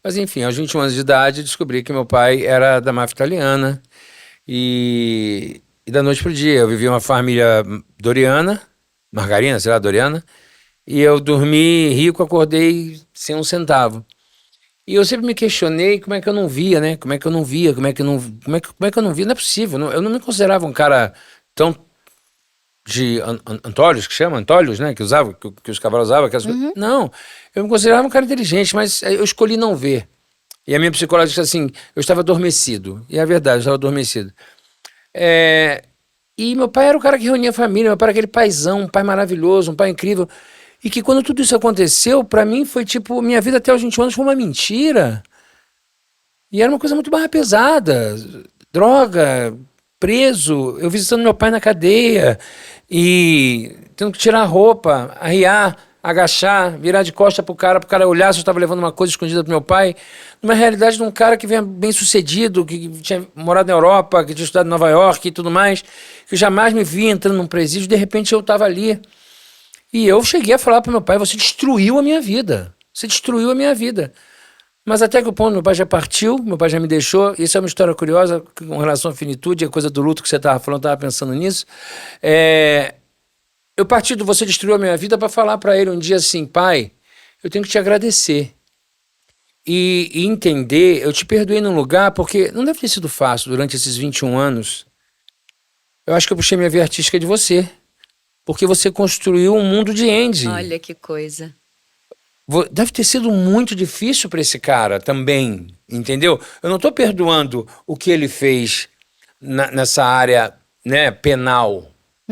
Mas enfim, aos 21 anos de idade, descobri que meu pai era da máfia italiana e da noite pro dia. Eu vivia uma família Doriana, Margarina, sei lá, Doriana, e eu dormi rico, acordei sem um centavo. E eu sempre me questionei como é que eu não via, né? Como é que eu não via, como é que eu não via? Não é possível, eu não me considerava um cara tão de Antólios, que chama Antólios, né? Que usava, que os cavalos usavam, aquelas coisas. Uhum. Não, eu me considerava um cara inteligente, mas eu escolhi não ver. E a minha psicóloga disse assim, eu estava adormecido. E é verdade, eu estava adormecido. É, e meu pai era o cara que reunia a família, meu pai era aquele paizão, um pai maravilhoso, um pai incrível. E que quando tudo isso aconteceu, pra mim foi tipo, minha vida até os 21 anos foi uma mentira. E era uma coisa muito mais pesada. Droga, preso, eu visitando meu pai na cadeia e tendo que tirar a roupa, arriar, agachar, virar de costa pro cara olhar se eu estava levando uma coisa escondida pro meu pai. Numa realidade de um cara que vem bem sucedido, que tinha morado na Europa, que tinha estudado em Nova York e tudo mais, que jamais me via entrando num presídio, de repente eu estava ali. E eu cheguei a falar pro meu pai, você destruiu a minha vida. Você destruiu a minha vida. Mas até que o ponto, meu pai já partiu, meu pai já me deixou. Isso é uma história curiosa com relação à finitude, a coisa do luto que você estava falando, estava pensando nisso. É, eu parti do você destruiu a minha vida para falar para ele um dia assim, pai, eu tenho que te agradecer. E entender, eu te perdoei num lugar, porque não deve ter sido fácil durante esses 21 anos. Eu acho que eu puxei minha veia artística de você, porque você construiu um mundo de Andy. Olha que coisa. Deve ter sido muito difícil para esse cara também, entendeu? Eu não estou perdoando o que ele fez nessa área, né, penal.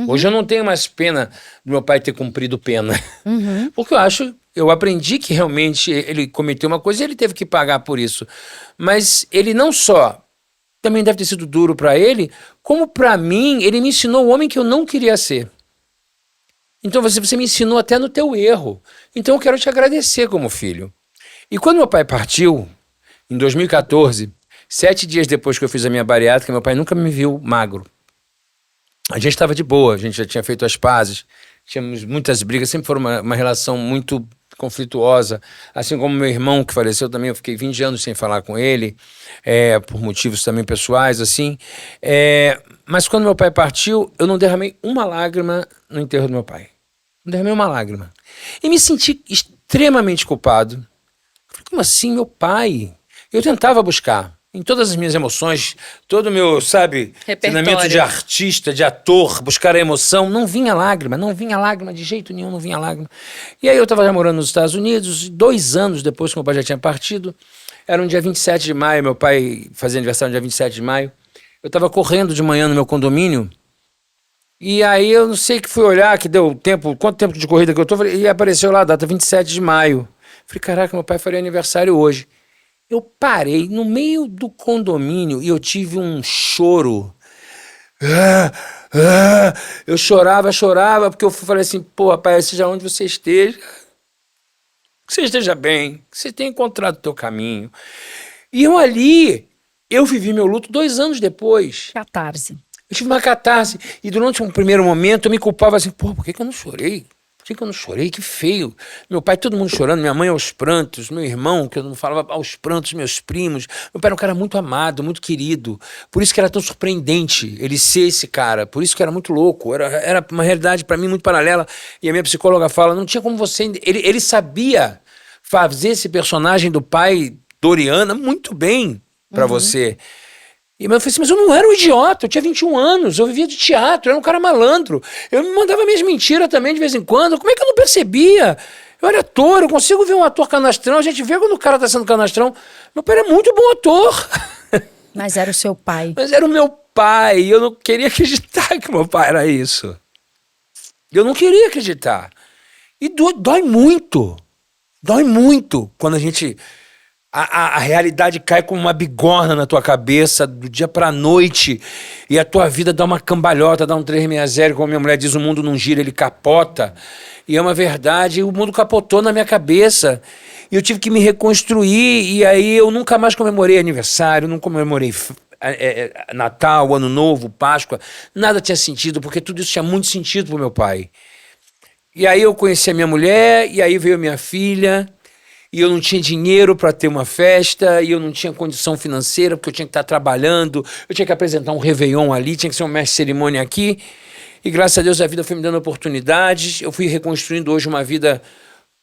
Hoje Uhum, eu não tenho mais pena do meu pai ter cumprido pena, uhum. porque eu aprendi que realmente ele cometeu uma coisa e ele teve que pagar por isso. Mas ele não só também deve ter sido duro para ele, como para mim ele me ensinou o homem que eu não queria ser. Então você me ensinou até no teu erro. Então eu quero te agradecer como filho. E quando meu pai partiu, em 2014, 7 dias depois que eu fiz a minha bariátrica, meu pai nunca me viu magro. A gente estava de boa, a gente já tinha feito as pazes, tínhamos muitas brigas, sempre foi uma relação muito conflituosa. Assim como meu irmão que faleceu também, eu fiquei 20 anos sem falar com ele, por motivos também pessoais, assim. Mas quando meu pai partiu, eu não derramei uma lágrima no enterro do meu pai. Não derramei uma lágrima. E me senti extremamente culpado. Como assim, meu pai? Eu tentava buscar em todas as minhas emoções, todo o meu, sabe, treinamento de Repertório. artista, de ator, buscar a emoção, não vinha lágrima de jeito nenhum, não vinha lágrima. E aí eu estava já morando nos Estados Unidos, 2 anos depois que meu pai já tinha partido, era um dia 27 de maio, meu pai fazia aniversário no dia 27 de maio, eu estava correndo de manhã no meu condomínio, e aí eu não sei que fui olhar, que deu tempo, quanto tempo de corrida que eu tô, e apareceu lá a data 27 de maio. Falei, caraca, meu pai faria aniversário hoje. Eu parei no meio do condomínio e eu tive um choro. Ah, ah. Eu chorava, porque eu falei assim, pô, rapaz, seja onde você esteja, que você esteja bem, que você tenha encontrado o teu caminho. E eu ali, eu vivi meu luto 2 anos depois. Catarse. Eu tive uma catarse. E durante um primeiro momento eu me culpava assim, pô, por que que eu não chorei? Por que que eu não chorei? Que feio. Meu pai, todo mundo chorando, minha mãe aos prantos, meu irmão, que eu não falava aos prantos, meus primos. Meu pai era um cara muito amado, muito querido. Por isso que era tão surpreendente ele ser esse cara. Por isso que era muito louco. Era uma realidade para mim muito paralela. E a minha psicóloga fala, não tinha como você... Ele sabia fazer esse personagem do pai Doriana muito bem para Uhum. você. E eu falei assim, mas eu não era um idiota, eu tinha 21 anos, eu vivia de teatro, eu era um cara malandro. Eu me mandava minhas mentiras também de vez em quando. Como é que eu não percebia? Eu era ator, eu consigo ver um ator canastrão, a gente vê quando o cara tá sendo canastrão. Meu pai era muito bom ator, Mas era o seu pai. mas era o meu pai, e eu não queria acreditar que meu pai era isso. Eu não queria acreditar. E dói muito quando a gente a realidade cai como uma bigorna na tua cabeça do dia pra noite e a tua vida dá uma cambalhota, dá um 360, como minha mulher diz, o mundo não gira, ele capota. E é uma verdade, e o mundo capotou na minha cabeça. E eu tive que me reconstruir, e aí eu nunca mais comemorei aniversário, não comemorei Natal, Ano Novo, Páscoa, nada tinha sentido, porque tudo isso tinha muito sentido pro meu pai. E aí eu conheci a minha mulher, e aí veio a minha filha, e eu não tinha dinheiro para ter uma festa, e eu não tinha condição financeira, porque eu tinha que estar trabalhando, eu tinha que apresentar um Réveillon ali, tinha que ser um mestre de cerimônia aqui, e graças a Deus a vida foi me dando oportunidades, eu fui reconstruindo hoje uma vida,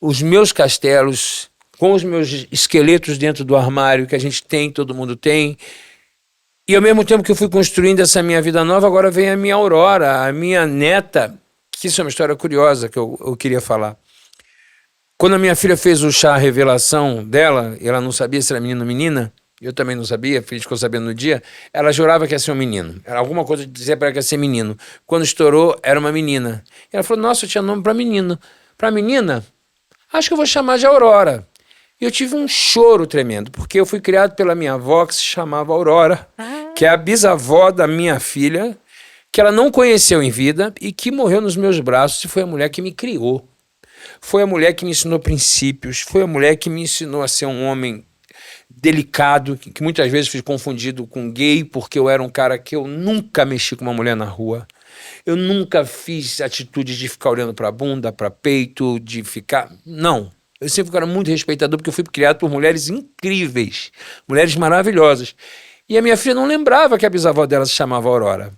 os meus castelos, com os meus esqueletos dentro do armário, que a gente tem, todo mundo tem, e ao mesmo tempo que eu fui construindo essa minha vida nova, agora vem a minha Aurora, a minha neta, que isso é uma história curiosa que eu queria falar. Quando a minha filha fez o chá revelação dela, ela não sabia se era menino ou menina, eu também não sabia, a filha ficou sabendo no dia, ela jurava que ia ser um menino. Era alguma coisa de dizer para ela que ia ser menino. Quando estourou, era uma menina. E ela falou, nossa, eu tinha nome para menino. Para menina, acho que eu vou chamar de Aurora. E eu tive um choro tremendo, porque eu fui criado pela minha avó, que se chamava Aurora, que é a bisavó da minha filha, que ela não conheceu em vida e que morreu nos meus braços, e foi a mulher que me criou. Foi a mulher que me ensinou princípios, foi a mulher que me ensinou a ser um homem delicado, que muitas vezes fui confundido com gay, porque eu era um cara que eu nunca mexi com uma mulher na rua. Eu nunca fiz atitudes de ficar olhando para a bunda, para peito, de ficar... Não. Eu sempre fui um cara muito respeitador, porque eu fui criado por mulheres incríveis, mulheres maravilhosas. E a minha filha não lembrava que a bisavó dela se chamava Aurora.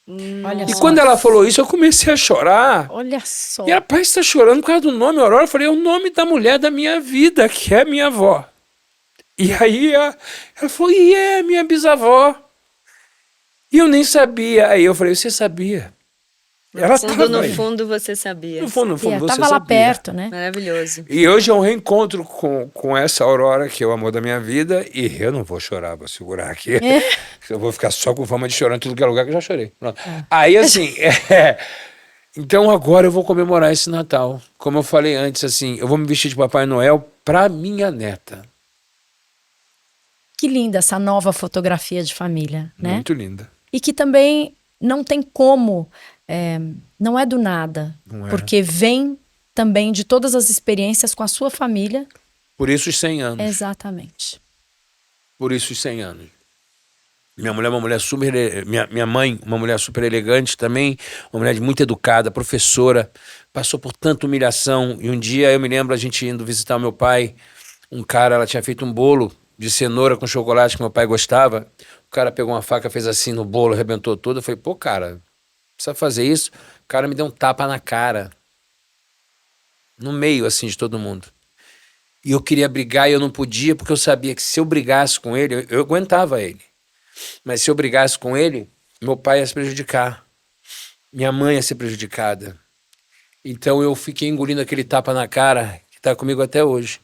Olha E só. quando ela falou isso, eu comecei a chorar. Olha só. E ela, pai, você está chorando por causa do nome Aurora? Eu falei, é o nome da mulher da minha vida, que é minha avó. E aí ela falou, e é minha bisavó. E eu nem sabia. Aí eu falei, você sabia? Ela No aí. fundo você sabia. No fundo, você Tava lá sabia. perto, né? Maravilhoso. E hoje é um reencontro com essa Aurora, que é o amor da minha vida, e eu não vou chorar, vou segurar aqui. Eu vou ficar só com fama de chorar em tudo que é lugar, que eu já chorei. Pronto. Aí, assim, então agora eu vou comemorar esse Natal. Como eu falei antes, assim, eu vou me vestir de Papai Noel pra minha neta. Que linda essa nova fotografia de família, né? Muito linda. E que também não tem como, não é do nada, Não é. porque vem também de todas as experiências com a sua família. Por isso os 100 anos. Exatamente. Por isso os 100 anos. Minha mulher é uma mulher super... Minha mãe, uma mulher super elegante também, uma mulher muito educada, professora, passou por tanta humilhação. E um dia eu me lembro a gente indo visitar o meu pai, um cara, ela tinha feito um bolo de cenoura com chocolate que meu pai gostava. O cara pegou uma faca, fez assim no bolo, arrebentou tudo. Eu falei, pô, cara, precisa fazer isso? O cara me deu um tapa na cara. No meio, assim, de todo mundo. E eu queria brigar e eu não podia, porque eu sabia que se eu brigasse com ele, eu aguentava ele. Mas se eu brigasse com ele, meu pai ia se prejudicar. Minha mãe ia ser prejudicada. Então eu fiquei engolindo aquele tapa na cara, que está comigo até hoje.